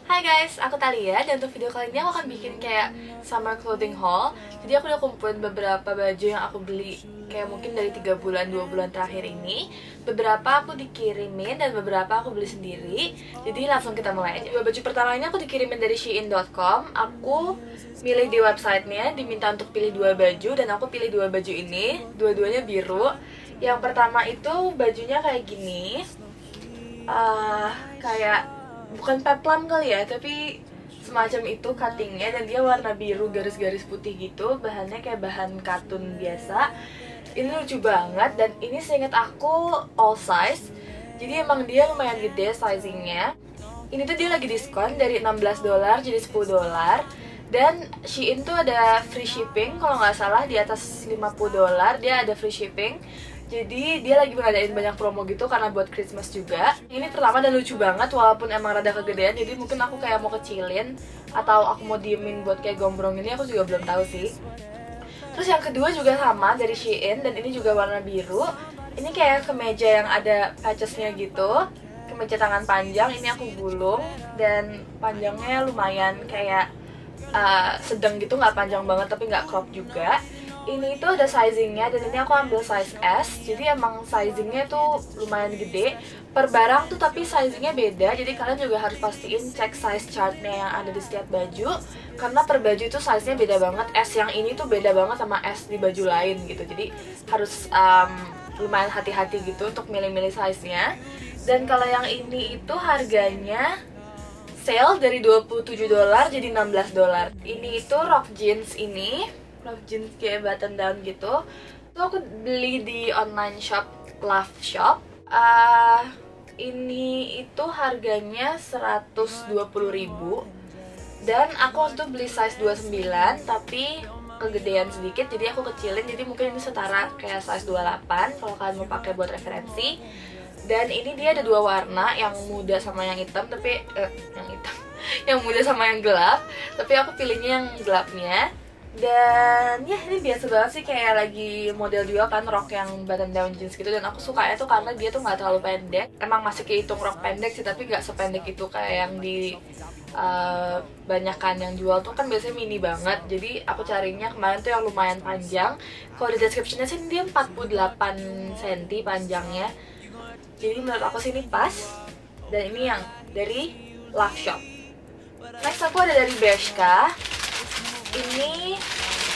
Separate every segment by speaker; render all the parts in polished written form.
Speaker 1: Hai guys, aku Thalia dan untuk video kali ini aku akan bikin kayak summer clothing haul. Jadi aku udah kumpulin beberapa baju yang aku beli kayak mungkin dari 3 bulan, 2 bulan terakhir ini. Beberapa aku dikirimin dan beberapa aku beli sendiri. Jadi langsung kita mulai aja. Baju pertama ini aku dikirimin dari shein.com. Aku milih di websitenya, diminta untuk pilih 2 baju dan aku pilih 2 baju ini. Dua-duanya biru. Yang pertama itu bajunya kayak gini. Kayak bukan peplum kali ya, tapi semacam itu cuttingnya, dan dia warna biru garis-garis putih gitu. Bahannya kayak bahan katun biasa. Ini lucu banget dan ini seingat aku all size. Jadi emang dia lumayan gede sizingnya. Ini tuh dia lagi diskon dari $16 jadi $10. Dan Shein tuh ada free shipping kalau nggak salah, di atas $50 dia ada free shipping. Jadi dia lagi ngadain banyak promo gitu karena buat Christmas juga. Ini pertama dan lucu banget walaupun emang rada kegedean. Jadi mungkin aku kayak mau kecilin atau aku mau diemin buat kayak gombrong ini, aku juga belum tahu sih. Terus yang kedua juga sama dari Shein dan ini juga warna biru. Ini kayak kemeja yang ada patchesnya gitu. Kemeja tangan panjang, ini aku gulung dan panjangnya lumayan kayak sedang gitu, nggak panjang banget tapi nggak crop juga. Ini tuh ada sizingnya dan ini aku ambil size S. Jadi emang sizingnya tuh lumayan gede per barang tuh, tapi sizingnya beda. Jadi kalian juga harus pastiin cek size chartnya yang ada di setiap baju, karena per baju itu size-nya beda banget. S yang ini tuh beda banget sama S di baju lain gitu. Jadi harus lumayan hati-hati gitu untuk milih-milih size-nya. Dan kalau yang ini itu harganya sale dari $27 jadi $16. Ini itu rok jeans ini. Love jeans kayak button down gitu. Itu aku beli di online shop Love Shop. Ini itu harganya 120.000. Dan aku waktu itu beli size 29 tapi kegedean sedikit, jadi aku kecilin. Jadi mungkin ini setara kayak size 28 kalau kalian mau pakai buat referensi. Dan ini dia ada 2 warna, yang muda sama yang hitam, tapi yang muda sama yang gelap. Tapi aku pilihnya yang gelapnya. Dan ya ini biasa banget sih, kayak lagi model juga kan rok yang button down jeans gitu. Dan aku sukanya tuh karena dia tuh nggak terlalu pendek. Emang masih kehitung rok pendek sih, tapi nggak sependek itu kayak yang di banyakan yang jual tuh kan biasanya mini banget. Jadi aku carinya kemarin tuh yang lumayan panjang. Kalau di descriptionnya sih dia 48 cm panjangnya. Jadi menurut aku sih ini pas. Dan ini yang dari Love Shop. Next aku ada dari Bershka. Ini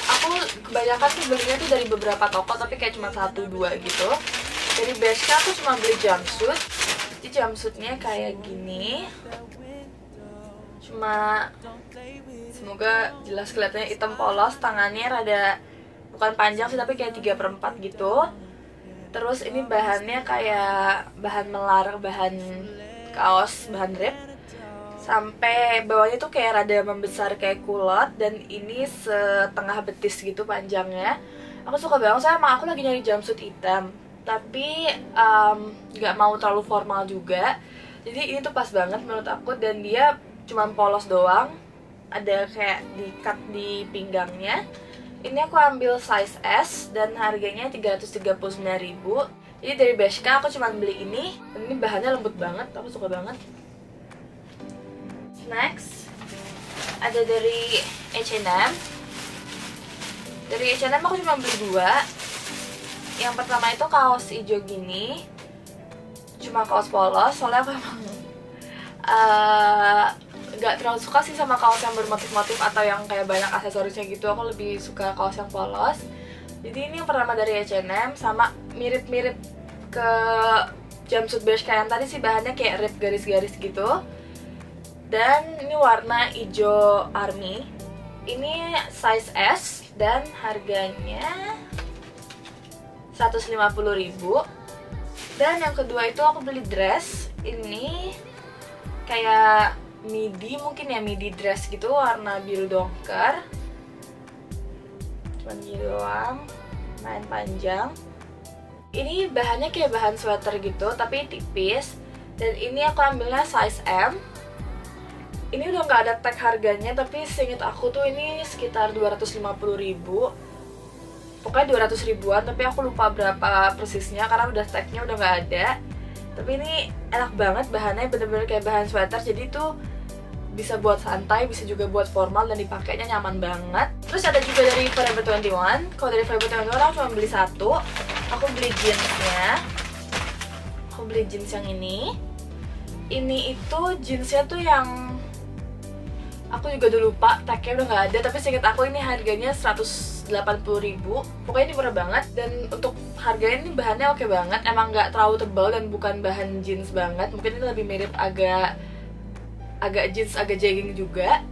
Speaker 1: aku kebanyakan sih belinya tuh dari beberapa toko, tapi kayak cuma 1-2 gitu. Dari Bershka aku cuma beli jumpsuit. Jadi jumpsuitnya kayak gini. Cuma semoga jelas kelihatannya, hitam polos, tangannya rada bukan panjang sih tapi kayak 3/4 gitu. Terus ini bahannya kayak bahan melar, bahan kaos, bahan rib. Sampai bawahnya tuh kayak rada membesar kayak kulot, dan ini setengah betis gitu panjangnya. Aku suka banget, sama aku lagi nyari jumpsuit hitam tapi nggak mau terlalu formal juga. Jadi ini tuh pas banget menurut aku, dan dia cuma polos doang, ada kayak di cut di pinggangnya. Ini aku ambil size S dan harganya 339.000. Jadi dari Bershka aku cuma beli ini, dan ini bahannya lembut banget, aku suka banget. Next ada dari H&M. Dari H&M aku cuma beli 2. Yang pertama itu kaos hijau gini, cuma kaos polos, soalnya aku emang nggak terlalu suka sih sama kaos yang bermotif-motif atau yang kayak banyak aksesorisnya gitu. Aku lebih suka kaos yang polos. Jadi ini yang pertama dari H&M, sama mirip-mirip ke jumpsuit Bershka yang tadi sih, bahannya kayak rib garis-garis gitu. Dan ini warna hijau army. Ini size S dan harganya 150.000. Dan yang kedua itu aku beli dress. Ini kayak midi, mungkin ya midi dress gitu, warna biru dongker. Cuman gini doang, main panjang. Ini bahannya kayak bahan sweater gitu tapi tipis. Dan ini aku ambilnya size M. Ini udah nggak ada tag harganya, tapi seinget aku tuh ini sekitar 250.000. Pokoknya 200 ribuan, tapi aku lupa berapa persisnya karena udah tagnya udah nggak ada. Tapi ini enak banget, bahannya bener-bener kayak bahan sweater. Jadi tuh bisa buat santai, bisa juga buat formal dan dipakainya nyaman banget. Terus ada juga dari Forever 21. Kalau dari Forever 21 aku cuma beli satu. Aku beli jeansnya. Aku beli jeans yang ini. Ini itu jeansnya tuh yang aku juga udah lupa, tagnya udah nggak ada, tapi seinget aku ini harganya 180.000. Pokoknya ini murah banget, dan untuk harganya ini bahannya oke banget. Emang nggak terlalu tebal dan bukan bahan jeans banget. Mungkin ini lebih mirip agak jeans, agak jegging juga.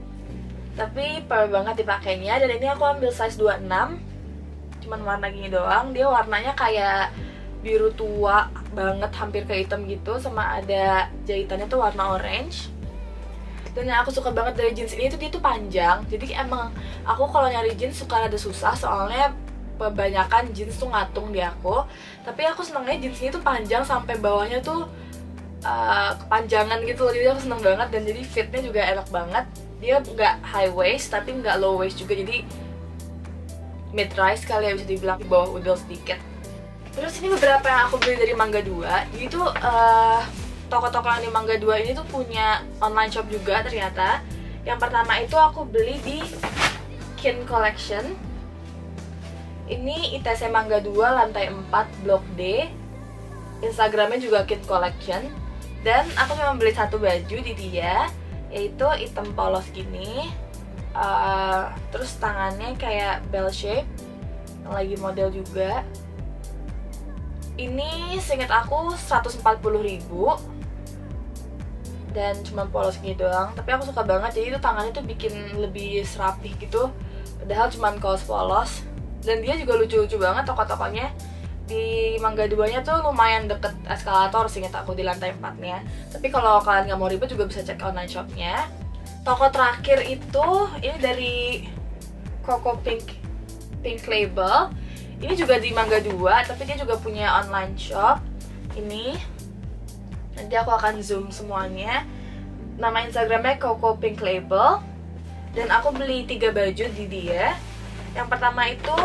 Speaker 1: Tapi power banget dipakainya, dan ini aku ambil size 26. Cuman warna gini doang. Dia warnanya kayak biru tua banget, hampir ke hitam gitu, sama ada jahitannya tuh warna orange. Dan yang aku suka banget dari jeans ini tuh dia tuh panjang. Jadi emang aku kalau nyari jeans suka rada susah, soalnya kebanyakan jeans tuh ngatung di aku. Tapi aku senangnya jeans ini tuh panjang sampai bawahnya tuh kepanjangan gitu loh. Jadi aku seneng banget, dan jadi fitnya juga enak banget. Dia nggak high waist tapi nggak low waist juga, jadi mid rise kali ya bisa dibilang, di bawah udel sedikit. Terus ini beberapa yang aku beli dari Mangga 2. Jadi tuh toko-toko yang di Mangga 2 ini tuh punya online shop juga ternyata. Yang pertama itu aku beli di Kin Collection. Ini ITC Mangga 2 lantai 4 Blok D. Instagramnya juga Kin Collection. Dan aku cuma beli satu baju di dia, yaitu hitam polos gini. Terus tangannya kayak bell shape, yang lagi model juga. Ini seingat aku 140.000. Dan cuma polos gini doang, tapi aku suka banget. Jadi itu tangannya tuh bikin lebih serapih gitu, padahal cuma kaos polos. Dan dia juga lucu-lucu banget toko-tokonya. Di Mangga 2 nya tuh lumayan deket eskalator sih, ingat aku, di lantai 4 nya. Tapi kalau kalian nggak mau ribet juga bisa cek online shopnya. Toko terakhir itu ini dari Coco Pink Label. Ini juga di Mangga 2, tapi dia juga punya online shop. Ini nanti aku akan zoom semuanya. Nama Instagramnya Coco Pink Label. Dan aku beli 3 baju di dia. Yang pertama itu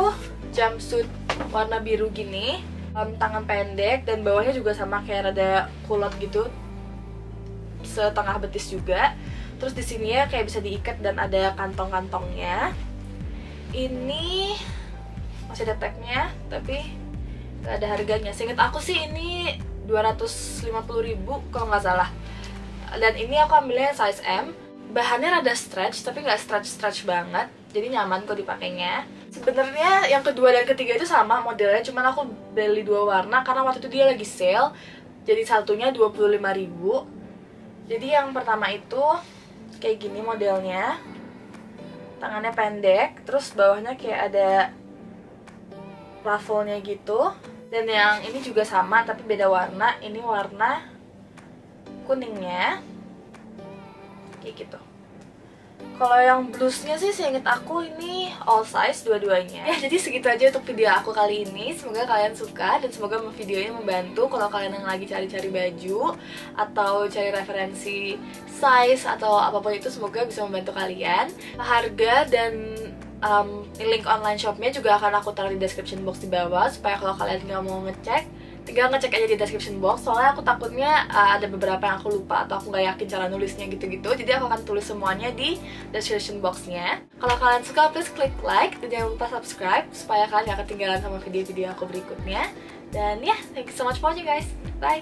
Speaker 1: jumpsuit warna biru gini, tangan pendek, dan bawahnya juga sama kayak rada kulot gitu, setengah betis juga. Terus di sini ya kayak bisa diikat dan ada kantong-kantongnya. Ini masih ada tagnya, tapi gak ada harganya. Seinget aku sih ini 250.000 kalau nggak salah. Dan ini aku ambilnya size M. Bahannya rada stretch, tapi nggak stretch banget, jadi nyaman kok dipakainya. Sebenarnya yang kedua dan ketiga itu sama modelnya, cuman aku beli 2 warna karena waktu itu dia lagi sale. Jadi satunya 25.000. Jadi yang pertama itu kayak gini modelnya, tangannya pendek, terus bawahnya kayak ada ruffle-nya gitu. Dan yang ini juga sama tapi beda warna. Ini warna kuningnya kayak gitu. Kalau yang blusnya sih seinget aku ini all size dua-duanya. Ya, jadi segitu aja untuk video aku kali ini. Semoga kalian suka dan semoga video ini membantu kalau kalian yang lagi cari-cari baju atau cari referensi size atau apapun itu, semoga bisa membantu kalian. Harga dan link online shopnya juga akan aku taruh di description box di bawah, supaya kalau kalian nggak mau ngecek, tinggal ngecek aja di description box. Soalnya aku takutnya ada beberapa yang aku lupa atau aku nggak yakin cara nulisnya gitu-gitu, jadi aku akan tulis semuanya di description boxnya. Kalau kalian suka, please klik like dan jangan lupa subscribe supaya kalian gak ketinggalan sama video-video aku berikutnya. Dan ya, thank you so much for watching guys, bye.